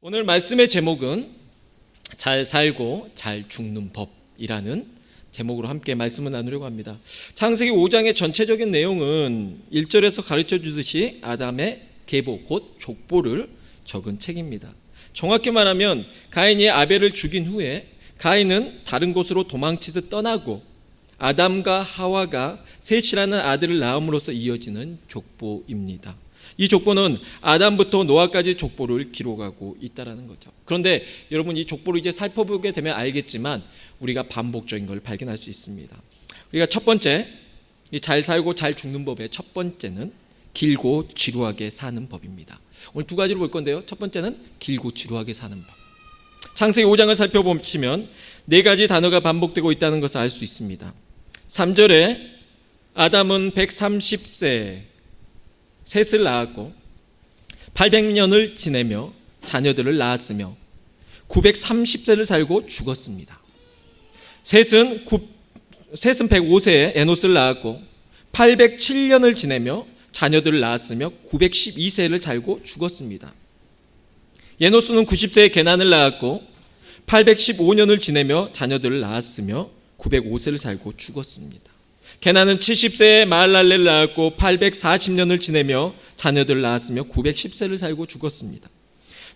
오늘 말씀의 제목은 잘 살고 잘 죽는 법이라는 제목으로 함께 말씀을 나누려고 합니다. 창세기 5장의 전체적인 내용은 1절에서 가르쳐 주듯이 아담의 계보 곧 족보를 적은 책입니다. 정확히 말하면 가인이 아벨을 죽인 후에 가인은 다른 곳으로 도망치듯 떠나고 아담과 하와가 셋이라는 아들을 낳음으로써 이어지는 족보입니다. 이 족보는 아담부터 노아까지 족보를 기록하고 있다는 거죠. 그런데 여러분, 이 족보를 이제 살펴보게 되면 알겠지만 우리가 반복적인 걸 발견할 수 있습니다. 우리가 첫 번째, 이 잘 살고 잘 죽는 법의 첫 번째는 길고 지루하게 사는 법입니다. 오늘 두 가지로 볼 건데요. 첫 번째는 길고 지루하게 사는 법. 창세기 5장을 살펴보시면 네 가지 단어가 반복되고 있다는 것을 알 수 있습니다. 3절에 아담은 130세 셋을 낳았고 800년을 지내며 자녀들을 낳았으며 930세를 살고 죽었습니다. 셋은 105세에 에노스를 낳았고 807년을 지내며 자녀들을 낳았으며 912세를 살고 죽었습니다. 에노스는 90세에 게난을 낳았고 815년을 지내며 자녀들을 낳았으며 905세를 살고 죽었습니다. 게난은 70세에 마할랄렐을 낳았고 840년을 지내며 자녀들을 낳았으며 910세를 살고 죽었습니다.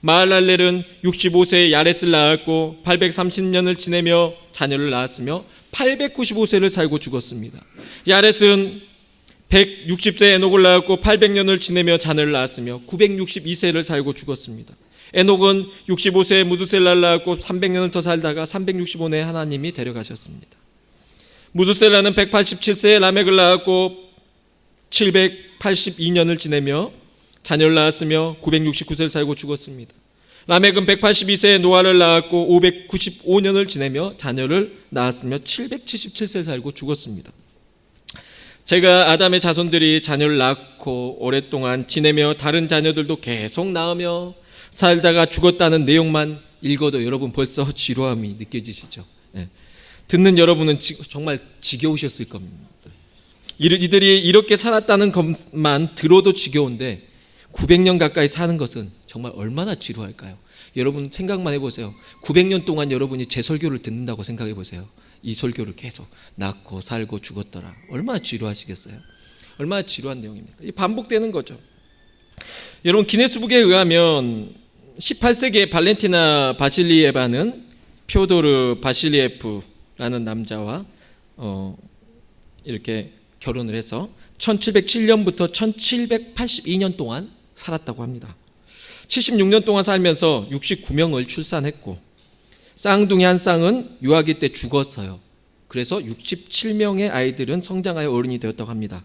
마할랄렐은 65세에 야렛을 낳았고 830년을 지내며 자녀를 낳았으며 895세를 살고 죽었습니다. 야렛은 160세에 에녹을 낳았고 800년을 지내며 자녀를 낳았으며 962세를 살고 죽었습니다. 에녹은 65세에 무두셀라를 낳았고 300년을 더 살다가 365년에 하나님이 데려가셨습니다. 무두셀라는 187세에 라멕을 낳았고 782년을 지내며 자녀를 낳았으며 969세를 살고 죽었습니다. 라멕은 182세에 노아를 낳았고 595년을 지내며 자녀를 낳았으며 777세를 살고 죽었습니다. 제가 아담의 자손들이 자녀를 낳고 오랫동안 지내며 다른 자녀들도 계속 낳으며 살다가 죽었다는 내용만 읽어도 여러분 벌써 지루함이 느껴지시죠? 네. 듣는 여러분은 정말 지겨우셨을 겁니다. 이들이 이렇게 살았다는 것만 들어도 지겨운데 900년 가까이 사는 것은 정말 얼마나 지루할까요? 여러분 생각만 해보세요. 900년 동안 여러분이 제 설교를 듣는다고 생각해 보세요. 이 설교를 계속 낳고 살고 죽었더라. 얼마나 지루하시겠어요? 얼마나 지루한 내용입니까? 반복되는 거죠. 여러분, 기네스북에 의하면 18세기의 발렌티나 바실리에바는 표도르 바실리에프라는 남자와 이렇게 결혼을 해서 1707년부터 1782년 동안 살았다고 합니다. 76년 동안 살면서 69명을 출산했고 쌍둥이 한 쌍은 유아기 때 죽었어요. 그래서 67명의 아이들은 성장하여 어른이 되었다고 합니다.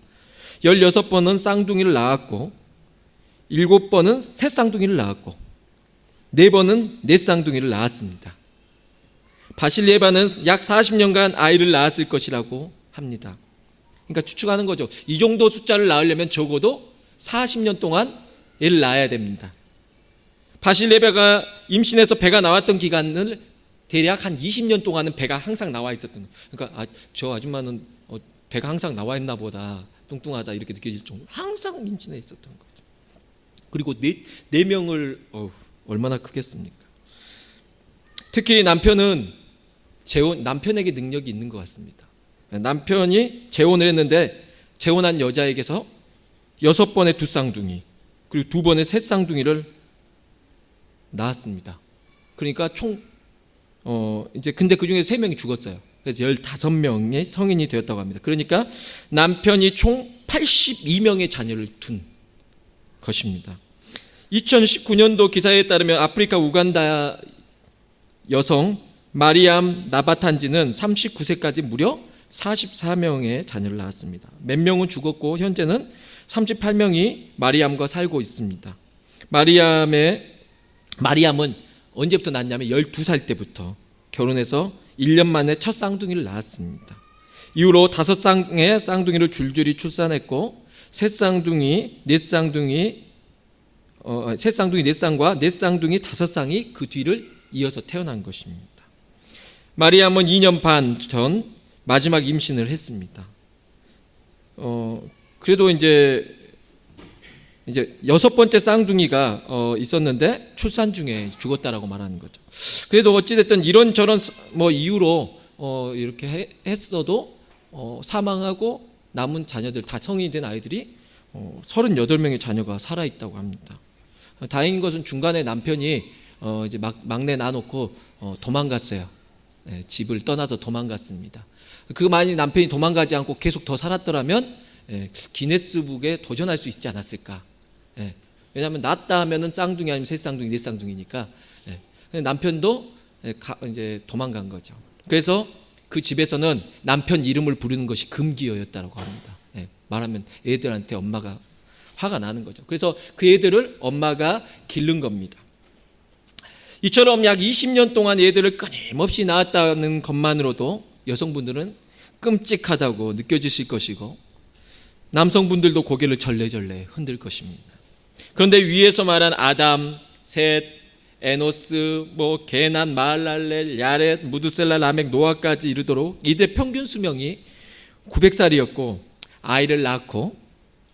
16번은 쌍둥이를 낳았고 7번은 새 쌍둥이를 낳았고 4번은 네 쌍둥이를 낳았습니다. 바실리에바는 약 40년간 아이를 낳았을 것이라고 합니다. 그러니까 추측하는 거죠. 이 정도 숫자를 낳으려면 적어도 40년 동안 애를 낳아야 됩니다. 바실리에바가 임신해서 배가 나왔던 기간을 대략 한 20년 동안은 배가 항상 나와 있었던 거예요. 그러니까 저 아줌마는 배가 항상 나와 있나 보다, 뚱뚱하다 이렇게 느껴질 정도로 항상 임신해 있었던 거죠. 그리고 네 명을 얼마나 크겠습니까? 특히 남편은 남편에게 능력이 있는 것 같습니다. 남편이 재혼을 했는데 재혼한 여자에게서 6번의 두 쌍둥이 그리고 2번의 세 쌍둥이를 낳았습니다. 그러니까 총 이제 근데 그 중에 3명이 죽었어요. 그래서 15명의 성인이 되었다고 합니다. 그러니까 남편이 총 82명의 자녀를 둔 것입니다. 2019년도 기사에 따르면 아프리카 우간다 여성 마리암 나바탄지는 39세까지 무려 44명의 자녀를 낳았습니다. 몇 명은 죽었고 현재는 38명이 마리암과 살고 있습니다. 마리암은 언제부터 낳았냐면 12살 때부터 결혼해서 1년 만에 첫 쌍둥이를 낳았습니다. 이후로 5쌍의 쌍둥이를 줄줄이 출산했고 세 쌍둥이 4쌍과 4쌍둥이 5쌍이 그 뒤를 이어서 태어난 것입니다. 마리암은 2년 반 전 마지막 임신을 했습니다. 그래도 이제 이제 6번째 쌍둥이가 있었는데 출산 중에 죽었다라고 말하는 거죠. 그래도 어찌됐든 이런저런 뭐 이유로 이렇게 했어도 사망하고 남은 자녀들 다 성인이 된 아이들이 38명의 자녀가 살아있다고 합니다. 다행인 것은 중간에 남편이 이제 막내 놔놓고 도망갔어요. 집을 떠나서 도망갔습니다. 만약 남편이 도망가지 않고 계속 더 살았더라면 기네스북에 도전할 수 있지 않았을까. 왜냐하면 낳았다 하면은 쌍둥이 아니면 셋쌍둥이, 넷쌍둥이니까. 남편도 이제 도망간 거죠. 그래서 그 집에서는 남편 이름을 부르는 것이 금기어였다고 합니다. 말하면 애들한테 엄마가 화가 나는 거죠. 그래서 그 애들을 엄마가 기른 겁니다. 이처럼 약 20년 동안 애들을 끊임없이 낳았다는 것만으로도 여성분들은 끔찍하다고 느껴지실 것이고 남성분들도 고개를 절레절레 흔들 것입니다. 그런데 위에서 말한 아담, 셋, 에노스, 게난, 마할랄렐, 야렛, 무드셀라, 라멕, 노아까지 이르도록 이들의 평균 수명이 900살이었고 아이를 낳고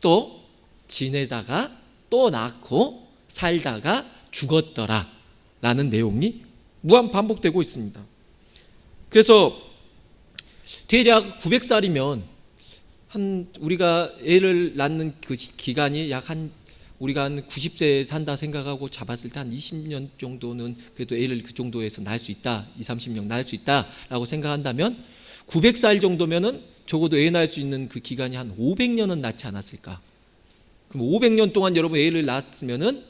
또 지내다가 또 낳고 살다가 죽었더라 라는 내용이 무한 반복되고 있습니다. 그래서 대략 900살이면 우리가 애를 낳는 그 기간이 우리가 한 90세 산다 생각하고 잡았을 때 한 20년 정도는 그래도 애를 그 정도에서 낳을 수 있다, 20-30년 낳을 수 있다라고 생각한다면 900살 정도면은 적어도 애 낳을 수 있는 그 기간이 한 500년은 낳지 않았을까? 그럼 500년 동안 여러분 애를 낳았으면은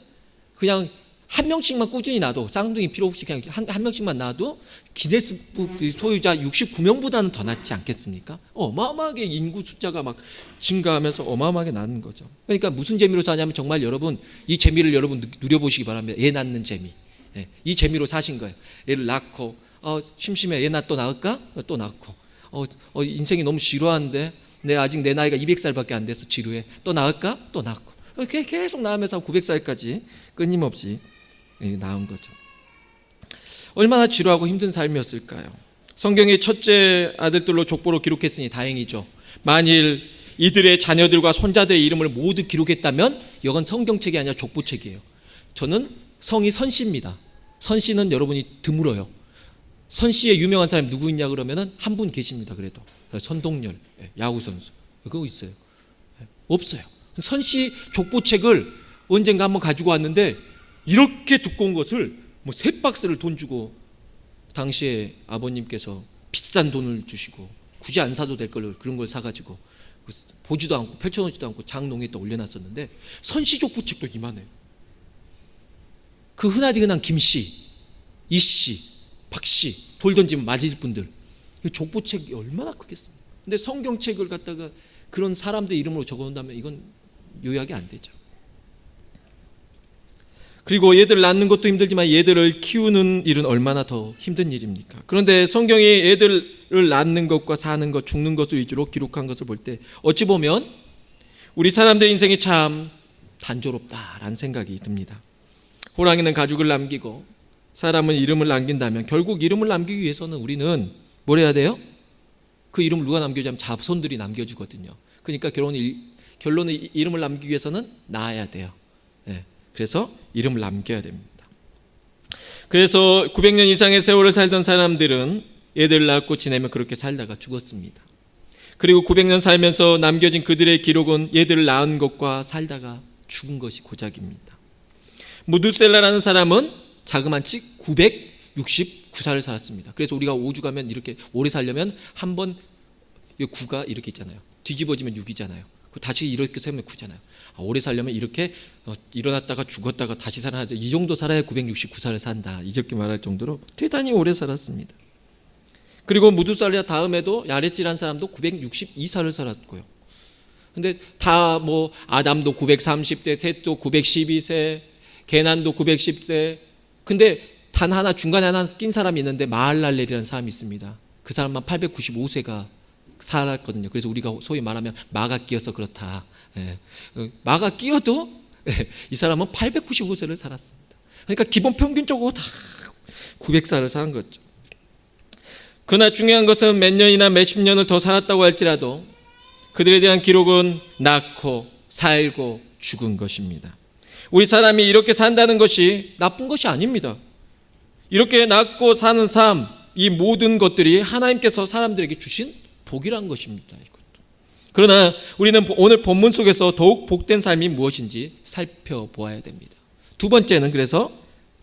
그냥 한 명씩만 꾸준히 낳아도 쌍둥이 필요 없이 그냥 한 명씩만 낳아도 기네스북 소유자 69명보다는 더 낫지 않겠습니까? 어마어마하게 인구 숫자가 막 증가하면서 어마어마하게 낳는 거죠. 그러니까 무슨 재미로 사냐면 정말 여러분 이 재미를 여러분 누려보시기 바랍니다. 애 낳는 재미. 이 재미로 사신 거예요. 애를 낳고 심심해 애 또 낳을까? 또 낳고 인생이 너무 지루한데 아직 내 나이가 200살밖에 안 돼서 지루해. 또 낳을까? 또 낳고 이렇게 계속 낳으면서 900살까지 끊임없이 낳은 거죠. 얼마나 지루하고 힘든 삶이었을까요? 성경의 첫째 아들들로 족보로 기록했으니 다행이죠. 만일 이들의 자녀들과 손자들의 이름을 모두 기록했다면 이건 성경책이 아니라 족보책이에요. 저는 성이 선씨입니다. 선씨는 여러분이 드물어요. 선씨의 유명한 사람이 누구 있냐 그러면은 한 분 계십니다. 그래도 선동열 야구 선수 그거 있어요. 없어요. 선씨 족보책을 언젠가 한번 가지고 왔는데 이렇게 두꺼운 것을 3박스를 돈 주고 당시에 아버님께서 비싼 돈을 주시고 굳이 안 사도 될 걸 그런 걸 사가지고 보지도 않고 펼쳐놓지도 않고 장롱에다 올려놨었는데 선씨 족보책도 이만해요. 그 흔하디 흔한 김씨, 이씨, 박씨 돌 던지면 맞을 분들 족보책이 얼마나 크겠습니까? 근데 성경책을 갖다가 그런 사람들 이름으로 적어놓는다면 이건 요약이 안 되죠. 그리고 얘들 낳는 것도 힘들지만 얘들을 키우는 일은 얼마나 더 힘든 일입니까? 그런데 성경이 애들을 낳는 것과 사는 것, 죽는 것을 위주로 기록한 것을 볼 때 어찌 보면 우리 사람들의 인생이 참 단조롭다라는 생각이 듭니다. 호랑이는 가죽을 남기고 사람은 이름을 남긴다면 결국 이름을 남기기 위해서는 우리는 뭘 해야 돼요? 그 이름을 누가 남겨주냐면 자손들이 남겨주거든요. 그러니까 결론은 이름을 남기기 위해서는 낳아야 돼요. 그래서 이름을 남겨야 됩니다. 그래서 900년 이상의 세월을 살던 사람들은 애들 낳고 지내면 그렇게 살다가 죽었습니다. 그리고 900년 살면서 남겨진 그들의 기록은 얘들을 낳은 것과 살다가 죽은 것이 고작입니다. 무드셀라라는 사람은 자그만치 969살을 살았습니다. 그래서 우리가 5주 가면 이렇게 오래 살려면 한번 9가 이렇게 있잖아요. 뒤집어지면 6이잖아요. 다시 이렇게 세면 9잖아요. 오래 살려면 이렇게 일어났다가 죽었다가 다시 살아야죠. 이 정도 살아야 969살을 산다. 이렇게 말할 정도로 대단히 오래 살았습니다. 그리고 무두살랴 다음에도 야렛이라는 사람도 962살을 살았고요. 근데 다 아담도 930대, 셋도 912세, 게난도 910세. 근데 단 하나 중간에 하나 낀 사람이 있는데 마할랄렐이라는 사람이 있습니다. 그 사람만 895세가 살았거든요. 그래서 우리가 소위 말하면 마가 끼어서 그렇다. 마가 끼어도 이 사람은 895세를 살았습니다. 그러니까 기본 평균적으로 다 900살을 사는 거죠. 그러나 중요한 것은 몇 년이나 몇십 년을 더 살았다고 할지라도 그들에 대한 기록은 낳고 살고 죽은 것입니다. 우리 사람이 이렇게 산다는 것이 나쁜 것이 아닙니다. 이렇게 낳고 사는 삶, 이 모든 것들이 하나님께서 사람들에게 주신 복이란 것입니다. 그러나 우리는 오늘 본문 속에서 더욱 복된 삶이 무엇인지 살펴보아야 됩니다. 두 번째는 그래서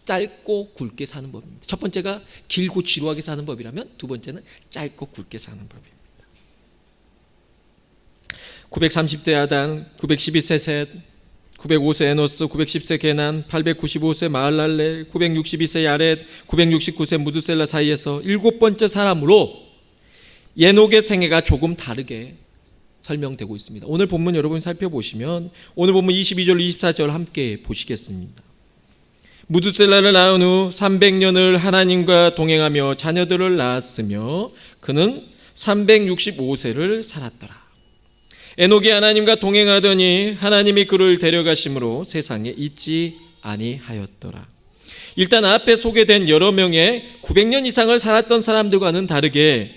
짧고 굵게 사는 법입니다. 첫 번째가 길고 지루하게 사는 법이라면 두 번째는 짧고 굵게 사는 법입니다. 930세 아단, 912세 셋, 905세 에노스, 910세 게난, 895세 마할랄렐, 962세 야렛, 969세 무드셀라 사이에서 일곱 번째 사람으로 에녹의 생애가 조금 다르게 설명되고 있습니다. 오늘 본문 여러분 살펴보시면 오늘 본문 22절 24절 함께 보시겠습니다. 무드셀라를 낳은 후 300년을 하나님과 동행하며 자녀들을 낳았으며 그는 365세를 살았더라. 에녹이 하나님과 동행하더니 하나님이 그를 데려가심으로 세상에 있지 아니하였더라. 일단 앞에 소개된 여러 명의 900년 이상을 살았던 사람들과는 다르게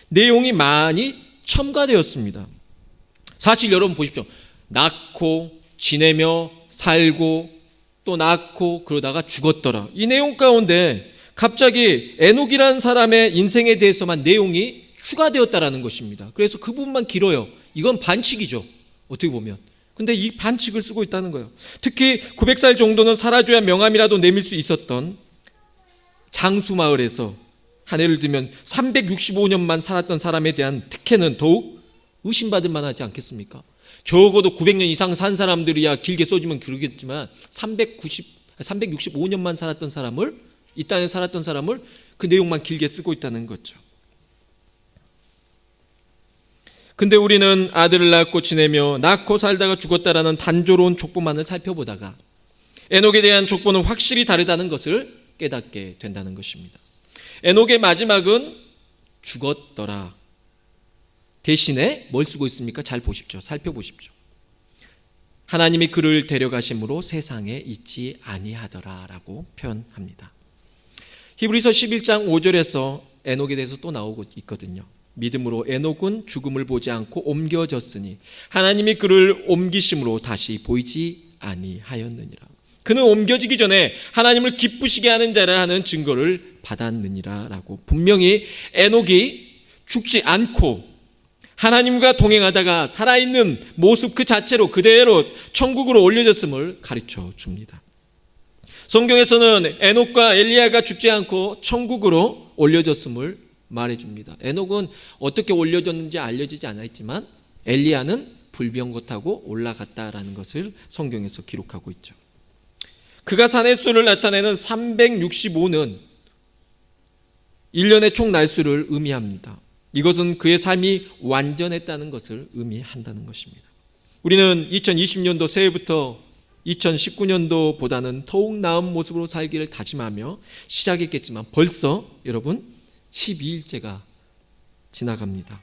내용이 많이 첨가되었습니다. 사실 여러분 보십시오. 낳고 지내며 살고 또 낳고 그러다가 죽었더라. 이 내용 가운데 갑자기 에녹이라는 사람의 인생에 대해서만 내용이 추가되었다라는 것입니다. 그래서 그 부분만 길어요. 이건 반칙이죠. 어떻게 보면. 근데 이 반칙을 쓰고 있다는 거예요. 특히 900살 정도는 살아줘야 명함이라도 내밀 수 있었던 장수마을에서 한 예를 들면 365년만 살았던 사람에 대한 특혜는 더욱 의심받을 만하지 않겠습니까? 적어도 900년 이상 산 사람들이야 길게 써주면 그러겠지만 365년만 살았던 사람을, 이 땅에 살았던 사람을 그 내용만 길게 쓰고 있다는 거죠. 근데 우리는 아들을 낳고 지내며 낳고 살다가 죽었다라는 단조로운 족보만을 살펴보다가 에녹에 대한 족보는 확실히 다르다는 것을 깨닫게 된다는 것입니다. 에녹의 마지막은 죽었더라. 대신에 뭘 쓰고 있습니까? 잘 보십시오. 살펴보십시오. 하나님이 그를 데려가심으로 세상에 있지 아니하더라라고 표현합니다. 히브리서 11장 5절에서 에녹에 대해서 또 나오고 있거든요. 믿음으로 에녹은 죽음을 보지 않고 옮겨졌으니 하나님이 그를 옮기심으로 다시 보이지 아니하였느니라. 그는 옮겨지기 전에 하나님을 기쁘시게 하는 자라 하는 증거를 받았느니라 라고 분명히 에녹이 죽지 않고 하나님과 동행하다가 살아있는 모습 그 자체로 그대로 천국으로 올려졌음을 가르쳐 줍니다. 성경에서는 에녹과 엘리야가 죽지 않고 천국으로 올려졌음을 말해줍니다. 에녹은 어떻게 올려졌는지 알려지지 않았지만 엘리야는 불병거 타고 올라갔다라는 것을 성경에서 기록하고 있죠. 그가 산의 수를 나타내는 365는 1년의 총 날수를 의미합니다. 이것은 그의 삶이 완전했다는 것을 의미한다는 것입니다. 우리는 2020년도 새해부터 2019년도보다는 더욱 나은 모습으로 살기를 다짐하며 시작했겠지만 벌써 여러분 12일째가 지나갑니다.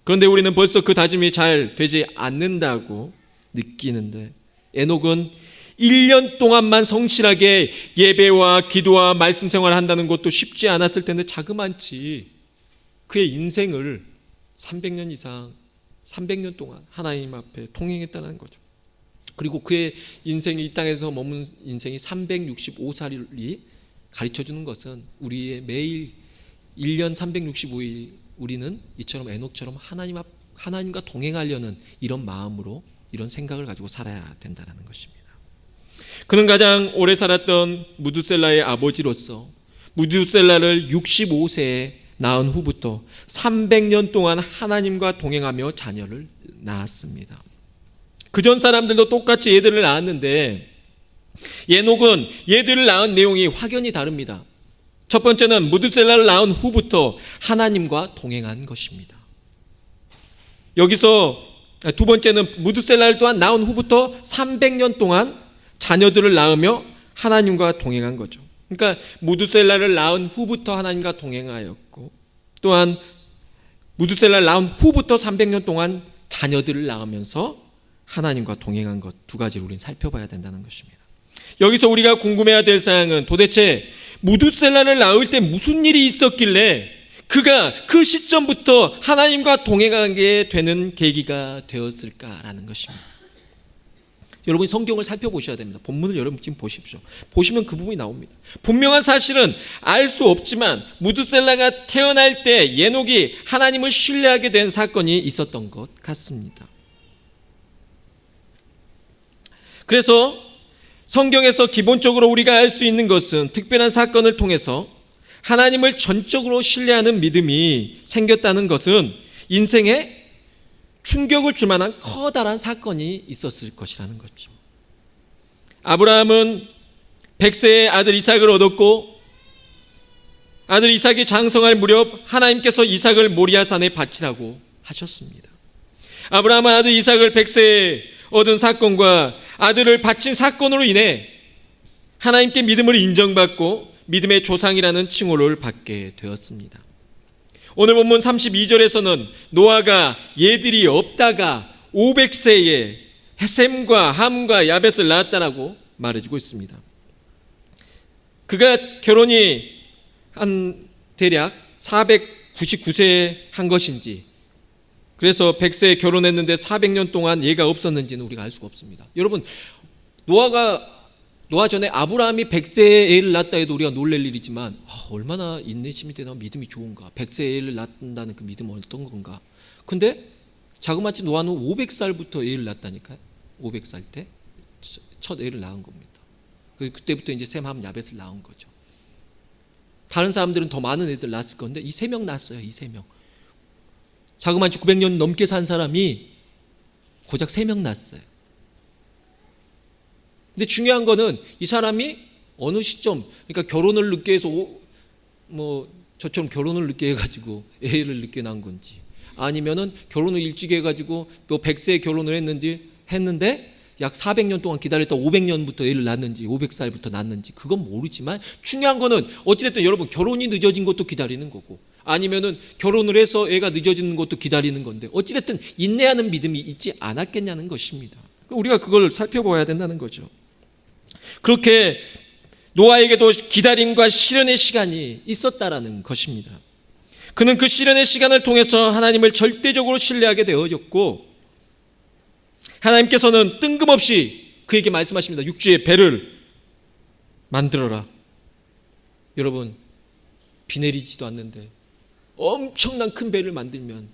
그런데 우리는 벌써 그 다짐이 잘 되지 않는다고 느끼는데 에녹은 1년 동안만 성실하게 예배와 기도와 말씀 생활을 한다는 것도 쉽지 않았을 텐데 자그만치 그의 인생을 300년 이상 300년 동안 하나님 앞에 통행했다는 거죠. 그리고 그의 인생이 이 땅에서 머문 인생이 365살이 가르쳐주는 것은 우리의 매일 1년 365일 우리는 이처럼 에녹처럼 하나님과 동행하려는 이런 마음으로 이런 생각을 가지고 살아야 된다는 것입니다. 그는 가장 오래 살았던 무드셀라의 아버지로서 무드셀라를 65세에 낳은 후부터 300년 동안 하나님과 동행하며 자녀를 낳았습니다. 그전 사람들도 똑같이 얘들을 낳았는데 에녹은 얘들을 낳은 내용이 확연히 다릅니다. 첫 번째는 무드셀라를 낳은 후부터 하나님과 동행한 것입니다. 여기서 두 번째는 무드셀라를 또한 낳은 후부터 300년 동안 자녀들을 낳으며 하나님과 동행한 거죠. 그러니까 무드셀라를 낳은 후부터 하나님과 동행하였고 또한 무드셀라를 낳은 후부터 300년 동안 자녀들을 낳으면서 하나님과 동행한 것 두 가지를 우리는 살펴봐야 된다는 것입니다. 여기서 우리가 궁금해야 될 사항은 도대체 무드셀라를 낳을 때 무슨 일이 있었길래 그가 그 시점부터 하나님과 동행하게 되는 계기가 되었을까라는 것입니다. 여러분이 성경을 살펴보셔야 됩니다. 본문을 여러분 지금 보십시오. 보시면 그 부분이 나옵니다. 분명한 사실은 알 수 없지만 무드셀라가 태어날 때 에녹이 하나님을 신뢰하게 된 사건이 있었던 것 같습니다. 그래서 성경에서 기본적으로 우리가 알 수 있는 것은 특별한 사건을 통해서 하나님을 전적으로 신뢰하는 믿음이 생겼다는 것은 인생에 충격을 줄 만한 커다란 사건이 있었을 것이라는 거죠. 아브라함은 100세의 아들 이삭을 얻었고 아들 이삭이 장성할 무렵 하나님께서 이삭을 모리아산에 바치라고 하셨습니다. 아브라함은 아들 이삭을 100세에 얻은 사건과 아들을 바친 사건으로 인해 하나님께 믿음을 인정받고 믿음의 조상이라는 칭호를 받게 되었습니다. 오늘 본문 32절에서는 노아가 얘들이 없다가 500세에 셈과 함과 야벳을 낳았다라고 말해주고 있습니다. 그가 결혼이 한 대략 499세에 한 것인지, 그래서 100세에 결혼했는데 400년 동안 얘가 없었는지는 우리가 알 수가 없습니다. 여러분, 노아 전에 아브라함이 100세에 애를 낳았다 해도 우리가 놀랄 일이지만 얼마나 인내심이 되나 믿음이 좋은가. 100세에 애를 낳는다는 그 믿음은 어떤 건가. 근데 자그마치 노아는 500살부터 애를 낳았다니까요. 500살 때 첫 애를 낳은 겁니다. 그때부터 이제 셈, 함, 야벳을 낳은 거죠. 다른 사람들은 더 많은 애들 낳았을 건데 이 3명 낳았어요. 이 3명. 자그마치 900년 넘게 산 사람이 고작 3명 낳았어요. 근데 중요한 거는 이 사람이 어느 시점, 그러니까 결혼을 늦게 해서 저처럼 결혼을 늦게 해가지고 애를 늦게 낳은 건지, 아니면은 결혼을 일찍 해가지고 또 100세에 결혼을 했는데 약 400년 동안 기다렸다 500년부터 애를 낳는지 500살부터 낳는지 그건 모르지만 중요한 거는 어찌됐든 여러분 결혼이 늦어진 것도 기다리는 거고 아니면은 결혼을 해서 애가 늦어지는 것도 기다리는 건데 어찌됐든 인내하는 믿음이 있지 않았겠냐는 것입니다. 우리가 그걸 살펴봐야 된다는 거죠. 그렇게 노아에게도 기다림과 시련의 시간이 있었다라는 것입니다. 그는 그 시련의 시간을 통해서 하나님을 절대적으로 신뢰하게 되어졌고 하나님께서는 뜬금없이 그에게 말씀하십니다. 육지에 배를 만들어라. 여러분, 비 내리지도 않는데 엄청난 큰 배를 만들면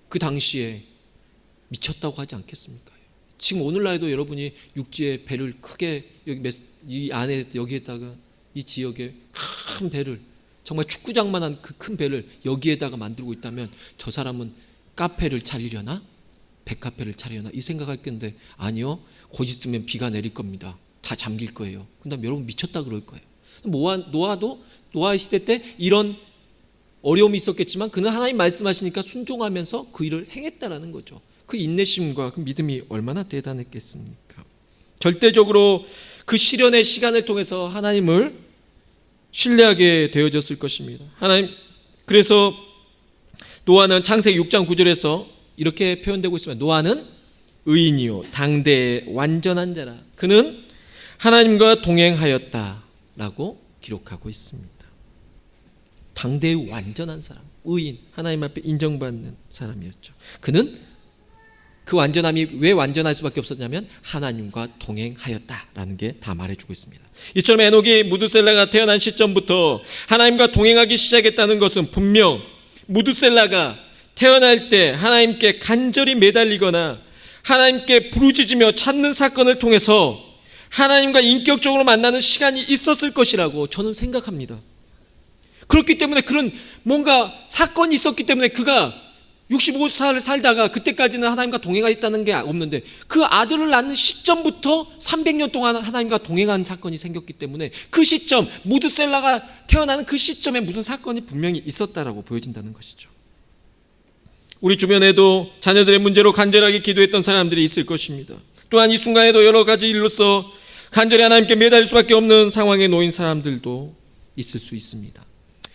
그 당시에 미쳤다고 하지 않겠습니까? 지금 오늘날에도 여러분이 육지에 배를 크게 이 안에 여기에다가 이 지역에 큰 배를 정말 축구장만한 그 큰 배를 여기에다가 만들고 있다면 저 사람은 카페를 차리려나? 백카페를 차리려나? 이 생각할 건데 아니요. 곧 있으면 비가 내릴 겁니다. 다 잠길 거예요. 그다음 여러분 미쳤다 그럴 거예요. 노아의 시대 때 이런 어려움이 있었겠지만 그는 하나님 말씀하시니까 순종하면서 그 일을 행했다라는 거죠. 그 인내심과 그 믿음이 얼마나 대단했겠습니까? 절대적으로 그 시련의 시간을 통해서 하나님을 신뢰하게 되어졌을 것입니다. 그래서 노아는 창세기 6장 9절에서 이렇게 표현되고 있습니다. 노아는 의인이요 당대의 완전한 자라. 그는 하나님과 동행하였다라고 기록하고 있습니다. 당대의 완전한 사람, 의인, 하나님 앞에 인정받는 사람이었죠. 그는 그 완전함이 왜 완전할 수밖에 없었냐면 하나님과 동행하였다라는 게 다 말해주고 있습니다. 이처럼 에녹이 무드셀라가 태어난 시점부터 하나님과 동행하기 시작했다는 것은 분명 무드셀라가 태어날 때 하나님께 간절히 매달리거나 하나님께 부르짖으며 찾는 사건을 통해서 하나님과 인격적으로 만나는 시간이 있었을 것이라고 저는 생각합니다. 그렇기 때문에 그런 뭔가 사건이 있었기 때문에 그가 65살을 살다가 그때까지는 하나님과 동행하였다는 게 없는데 그 아들을 낳는 시점부터 300년 동안 하나님과 동행한 사건이 생겼기 때문에 그 시점, 무드셀라가 태어나는 그 시점에 무슨 사건이 분명히 있었다라고 보여진다는 것이죠. 우리 주변에도 자녀들의 문제로 간절하게 기도했던 사람들이 있을 것입니다. 또한 이 순간에도 여러 가지 일로서 간절히 하나님께 매달릴 수밖에 없는 상황에 놓인 사람들도 있을 수 있습니다.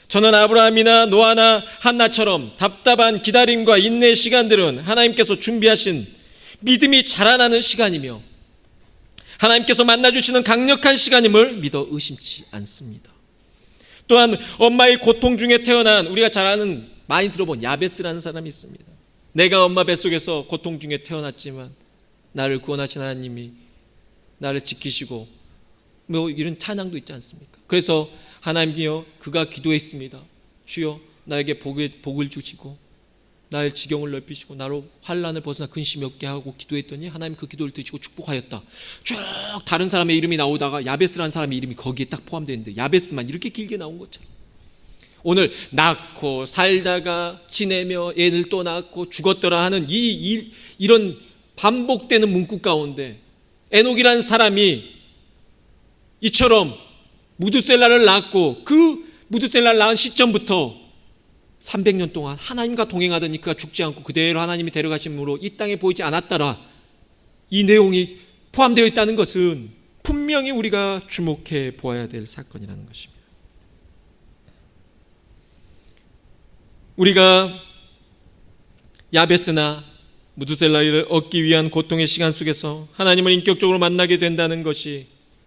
저는 아브라함이나 노아나 한나처럼 답답한 기다림과 인내의 시간들은 하나님께서 준비하신 믿음이 자라나는 시간이며 하나님께서 만나주시는 강력한 시간임을 믿어 의심치 않습니다. 또한 엄마의 고통 중에 태어난 우리가 잘 아는 많이 들어본 야베스라는 사람이 있습니다. 내가 엄마 뱃속에서 고통 중에 태어났지만 나를 구원하신 하나님이 나를 지키시고 뭐 이런 찬양도 있지 않습니까? 그래서 하나님이여 그가 기도했습니다. 주여 나에게 복을 주시고 나의 지경을 넓히시고 나로 환난을 벗어나 근심이 없게 하고 기도했더니 하나님 그 기도를 드시고 축복하였다. 쭉 다른 사람의 이름이 나오다가 야베스라는 사람의 이름이 거기에 딱 포함되어 있는데 야베스만 이렇게 길게 나온 것처럼 오늘 낳고 살다가 지내며 애를 또 낳고 죽었더라 하는 이런 반복되는 문구 가운데 에녹이라는 사람이 이처럼 무두셀라를 낳고 그 무두셀라를 낳은 시점부터 300년 동안 하나님과 동행하더니 그가 죽지 않고 그대로 하나님이 데려가심으로 이 땅에 보이지 않았더라. 이 내용이 포함되어 있다는 것은 분명히 우리가 주목해 보아야 될 사건이라는 것입니다. 우리가 야베스나 무두셀라를 얻기 위한 고통의 시간 속에서 하나님을 인격적으로 만나게 된다는 것이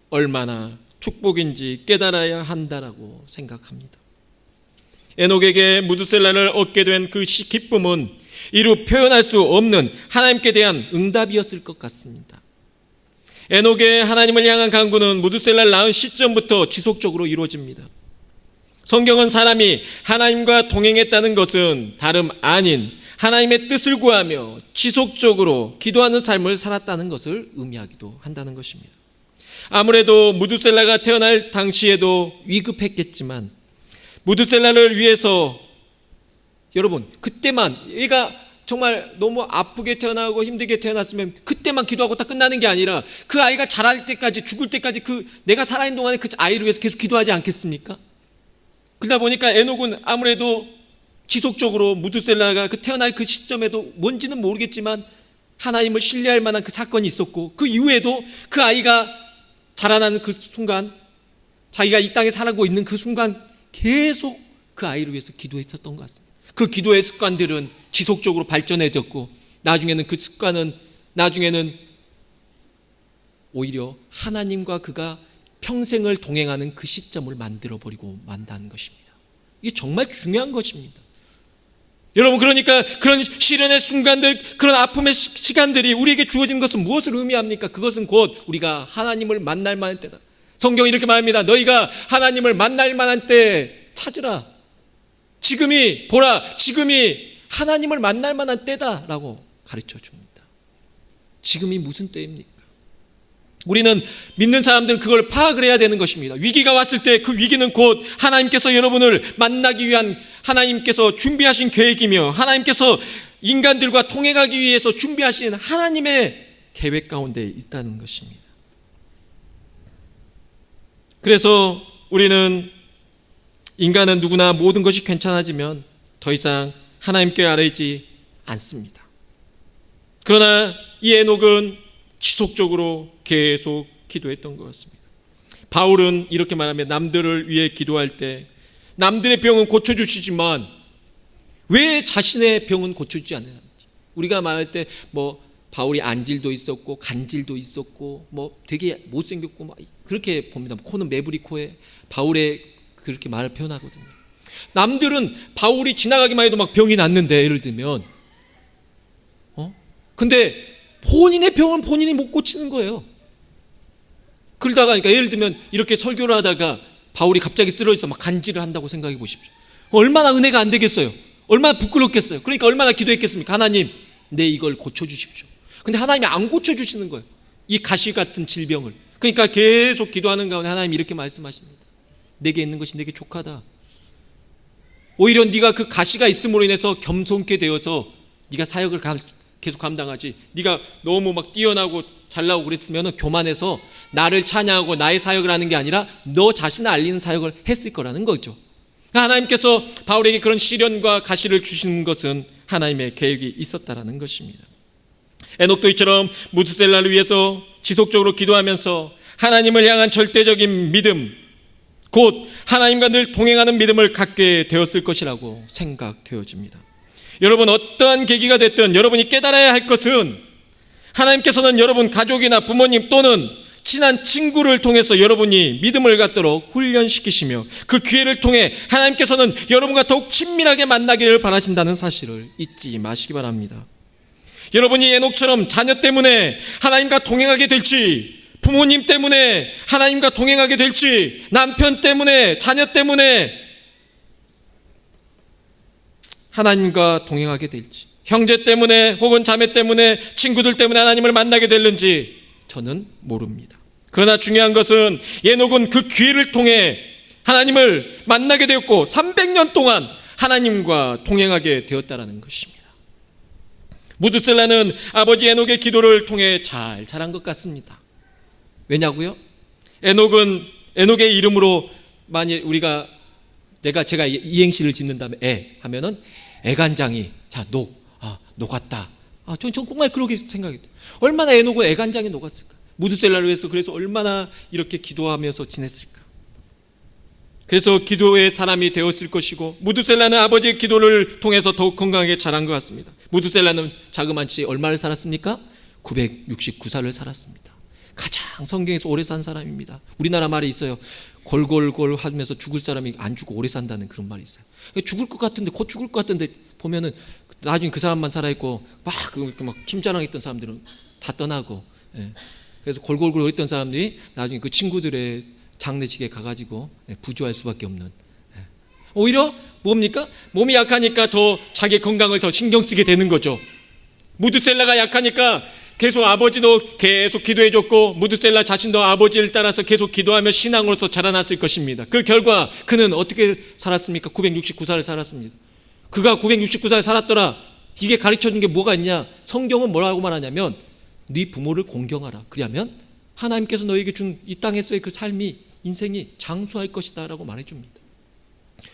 얼마나 축복인지 깨달아야 한다라고 생각합니다. 에녹에게 무두셀라를 얻게 된 그 기쁨은 이루 표현할 수 없는 하나님께 대한 응답이었을 것 같습니다. 에녹의 하나님을 향한 간구는 무두셀라를 낳은 시점부터 지속적으로 이루어집니다. 성경은 사람이 하나님과 동행했다는 것은 다름 아닌 하나님의 뜻을 구하며 지속적으로 기도하는 삶을 살았다는 것을 의미하기도 한다는 것입니다. 아무래도 무두셀라가 태어날 당시에도 위급했겠지만 무두셀라를 위해서 여러분 그때만 얘가 정말 너무 아프게 태어나고 힘들게 태어났으면 그때만 기도하고 딱 끝나는 게 아니라 그 아이가 자랄 때까지 죽을 때까지 그 내가 살아있는 동안에 그 아이를 위해서 계속 기도하지 않겠습니까? 그러다 보니까 에녹은 아무래도 지속적으로 무두셀라가 그 태어날 그 시점에도 뭔지는 모르겠지만 하나님을 신뢰할 만한 그 사건이 있었고 그 이후에도 그 아이가 자라나는 그 순간 자기가 이 땅에 살고 있는 그 순간 계속 그 아이를 위해서 기도했었던 것 같습니다. 그 기도의 습관들은 지속적으로 발전해졌고 나중에는 그 습관은 오히려 하나님과 그가 평생을 동행하는 그 시점을 만들어버리고 만다는 것입니다. 이게 정말 중요한 것입니다. 여러분 그러니까 그런 시련의 순간들 그런 아픔의 시간들이 우리에게 주어진 것은 무엇을 의미합니까? 그것은 곧 우리가 하나님을 만날 만한 때다. 성경이 이렇게 말합니다. 너희가 하나님을 만날 만한 때 찾으라. 지금이 하나님을 만날 만한 때다라고 가르쳐 줍니다. 지금이 무슨 때입니까? 우리는 믿는 사람들은 그걸 파악을 해야 되는 것입니다. 위기가 왔을 때 그 위기는 곧 하나님께서 여러분을 만나기 위한 하나님께서 준비하신 계획이며 하나님께서 인간들과 통행하기 위해서 준비하신 하나님의 계획 가운데 있다는 것입니다. 그래서 우리는 인간은 누구나 모든 것이 괜찮아지면 더 이상 하나님께 아뢰지 않습니다. 그러나 이 에녹은 지속적으로 계속 기도했던 것 같습니다. 바울은 이렇게 말하며 남들을 위해 기도할 때 남들의 병은 고쳐주시지만 왜 자신의 병은 고쳐주지 않는지 우리가 말할 때 뭐 바울이 안질도 있었고 간질도 있었고 뭐 되게 못생겼고 막 그렇게 봅니다. 코는 매부리 코에 바울의 그렇게 말을 표현하거든요. 남들은 바울이 지나가기만 해도 막 병이 낫는데 예를 들면 근데 본인의 병은 본인이 못 고치는 거예요. 그러다가 그러니까 예를 들면 이렇게 설교를 하다가 바울이 갑자기 쓰러져서 막 간질을 한다고 생각해 보십시오. 얼마나 은혜가 안 되겠어요. 얼마나 부끄럽겠어요. 그러니까 얼마나 기도했겠습니까? 하나님 내 이걸 고쳐주십시오. 근데 하나님이 안 고쳐주시는 거예요. 이 가시 같은 질병을. 그러니까 계속 기도하는 가운데 하나님이 이렇게 말씀하십니다. 내게 있는 것이 내게 족하다. 오히려 네가 그 가시가 있음으로 인해서 겸손케 되어서 네가 사역을 계속 감당하지. 네가 너무 막 뛰어나고 잘나고 그랬으면 교만해서 나를 찬양하고 나의 사역을 하는 게 아니라 너 자신을 알리는 사역을 했을 거라는 거죠. 하나님께서 바울에게 그런 시련과 가시를 주시는 것은 하나님의 계획이 있었다라는 것입니다. 에녹도 이처럼 무두셀라를 위해서 지속적으로 기도하면서 하나님을 향한 절대적인 믿음, 곧 하나님과 늘 동행하는 믿음을 갖게 되었을 것이라고 생각되어집니다. 여러분 어떠한 계기가 됐든 여러분이 깨달아야 할 것은 하나님께서는 여러분 가족이나 부모님 또는 친한 친구를 통해서 여러분이 믿음을 갖도록 훈련시키시며 그 기회를 통해 하나님께서는 여러분과 더욱 친밀하게 만나기를 바라신다는 사실을 잊지 마시기 바랍니다. 여러분이 에녹처럼 자녀 때문에 하나님과 동행하게 될지 부모님 때문에 하나님과 동행하게 될지, 남편 때문에, 자녀 때문에 하나님과 동행하게 될지, 형제 때문에 혹은 자매 때문에, 친구들 때문에 하나님을 만나게 될는지 저는 모릅니다. 그러나 중요한 것은 에녹은 그 기회를 통해 하나님을 만나게 되었고 300년 동안 하나님과 동행하게 되었다는 것입니다. 무드셀라는 아버지 에녹의 기도를 통해 잘 자란 것 같습니다. 왜냐고요? 에녹의 이름으로 만일 제가 이행시를 짓는다면 하면은 애간장이 녹았다. 전 정말 그렇게 생각했어요. 얼마나 에녹은 애간장이 녹았을까? 무드셀라를 위해서 그래서 얼마나 이렇게 기도하면서 지냈을까? 그래서 기도의 사람이 되었을 것이고, 무드셀라는 아버지의 기도를 통해서 더욱 건강하게 자란 것 같습니다. 무드셀라는 자그마치 얼마를 살았습니까? 969살을 살았습니다. 가장 성경에서 오래 산 사람입니다. 우리나라 말이 있어요. 골골골 하면서 죽을 사람이 안 죽고 오래 산다는 그런 말이 있어요. 죽을 것 같은데, 곧 죽을 것 같은데 보면은 나중에 그 사람만 살아있고 막 힘자랑했던 사람들은 다 떠나고, 그래서 골골골 했던 사람들이 나중에 그 친구들의 장례식에 가가지고 부조할 수밖에 없는, 오히려 뭡니까? 몸이 약하니까 더 자기 건강을 더 신경 쓰게 되는 거죠. 무드셀라가 약하니까 계속 아버지도 계속 기도해줬고, 무드셀라 자신도 아버지를 따라서 계속 기도하며 신앙으로서 자라났을 것입니다. 그 결과 그는 어떻게 살았습니까? 969살을 살았습니다. 그가 969살 살았더라. 이게 가르쳐준 게 뭐가 있냐? 성경은 뭐라고 말하냐면 네 부모를 공경하라. 그러면 하나님께서 너에게 준 이 땅에서의 그 삶이, 인생이 장수할 것이다 라고 말해줍니다.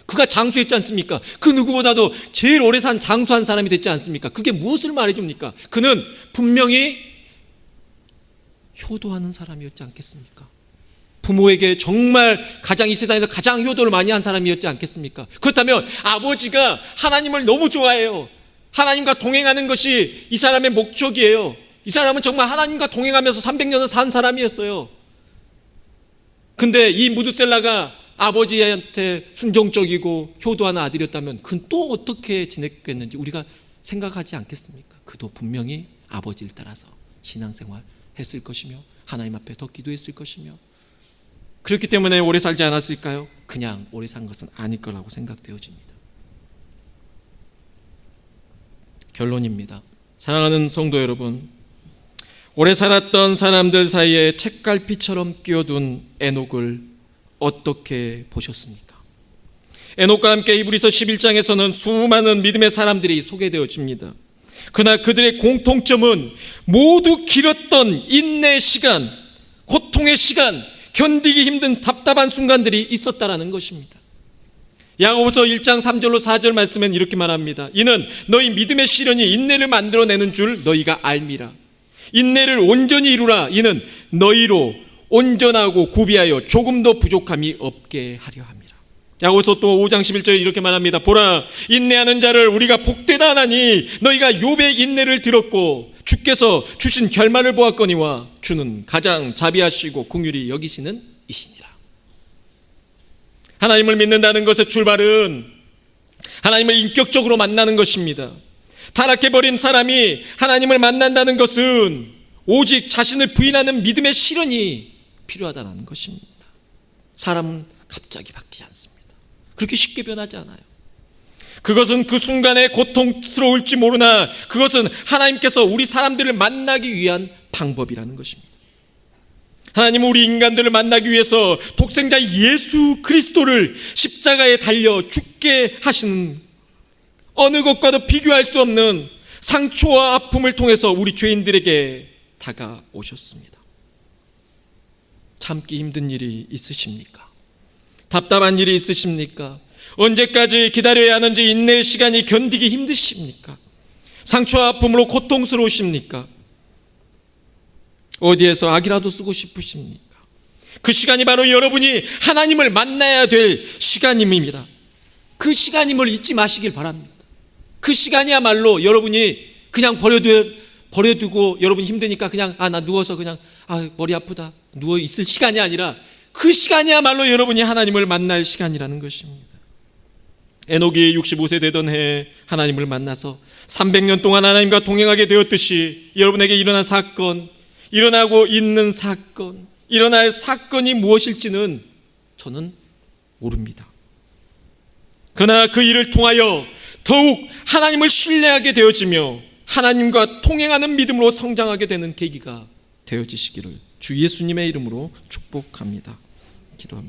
그가 장수했지 않습니까? 그 누구보다도 제일 오래 산 장수한 사람이 됐지 않습니까? 그게 무엇을 말해줍니까? 그는 분명히 효도하는 사람이었지 않겠습니까? 부모에게 정말 이 세상에서 가장 효도를 많이 한 사람이었지 않겠습니까? 그렇다면 아버지가 하나님을 너무 좋아해요. 하나님과 동행하는 것이 이 사람의 목적이에요. 이 사람은 정말 하나님과 동행하면서 300년을 산 사람이었어요. 근데 이 무드셀라가 아버지한테 순종적이고 효도하는 아들이었다면 그는 또 어떻게 지냈겠는지 우리가 생각하지 않겠습니까? 그도 분명히 아버지를 따라서 신앙생활 했을 것이며 하나님 앞에 더 기도했을 것이며, 그렇기 때문에 오래 살지 않았을까요? 그냥 오래 산 것은 아닐 거라고 생각되어집니다. 결론입니다. 사랑하는 성도 여러분, 오래 살았던 사람들 사이에 책갈피처럼 끼어든 에녹을 어떻게 보셨습니까? 에녹과 함께 이브리서 11장에서는 수많은 믿음의 사람들이 소개되어집니다. 그러나 그들의 공통점은 모두 길었던 인내의 시간, 고통의 시간, 견디기 힘든 답답한 순간들이 있었다라는 것입니다. 야고보서 1장 3절로 4절 말씀엔 이렇게 말합니다. 이는 너희 믿음의 시련이 인내를 만들어내는 줄 너희가 알미라. 인내를 온전히 이루라. 이는 너희로 온전하고 구비하여 조금도 부족함이 없게 하려 함이라. 야고보서 또 5장 11절에 이렇게 말합니다. 보라, 인내하는 자를 우리가 복되다 하나니 너희가 욥의 인내를 들었고 주께서 주신 결말을 보았거니와 주는 가장 자비하시고 긍휼히 여기시는 이시니라. 하나님을 믿는다는 것의 출발은 하나님을 인격적으로 만나는 것입니다. 타락해버린 사람이 하나님을 만난다는 것은 오직 자신을 부인하는 믿음의 실현이 필요하다는 것입니다. 사람은 갑자기 바뀌지 않습니다. 그렇게 쉽게 변하지 않아요. 그것은 그 순간에 고통스러울지 모르나 그것은 하나님께서 우리 사람들을 만나기 위한 방법이라는 것입니다. 하나님은 우리 인간들을 만나기 위해서 독생자 예수 그리스도를 십자가에 달려 죽게 하시는, 어느 것과도 비교할 수 없는 상처와 아픔을 통해서 우리 죄인들에게 다가오셨습니다. 참기 힘든 일이 있으십니까? 답답한 일이 있으십니까? 언제까지 기다려야 하는지 인내의 시간이 견디기 힘드십니까? 상처와 아픔으로 고통스러우십니까? 어디에서 악이라도 쓰고 싶으십니까? 그 시간이 바로 여러분이 하나님을 만나야 될 시간입니다. 그 시간임을 잊지 마시길 바랍니다. 그 시간이야말로 여러분이 그냥 버려두고 여러분 힘드니까 그냥 나 누워서 그냥 머리 아프다 누워 있을 시간이 아니라 그 시간이야말로 여러분이 하나님을 만날 시간이라는 것입니다. 에녹이 65세 되던 해에 하나님을 만나서 300년 동안 하나님과 동행하게 되었듯이 여러분에게 일어난 사건, 일어나고 있는 사건, 일어날 사건이 무엇일지는 저는 모릅니다. 그러나 그 일을 통하여 더욱 하나님을 신뢰하게 되어지며 하나님과 통행하는 믿음으로 성장하게 되는 계기가 되어지시기를 주 예수님의 이름으로 축복합니다. 기도합니다.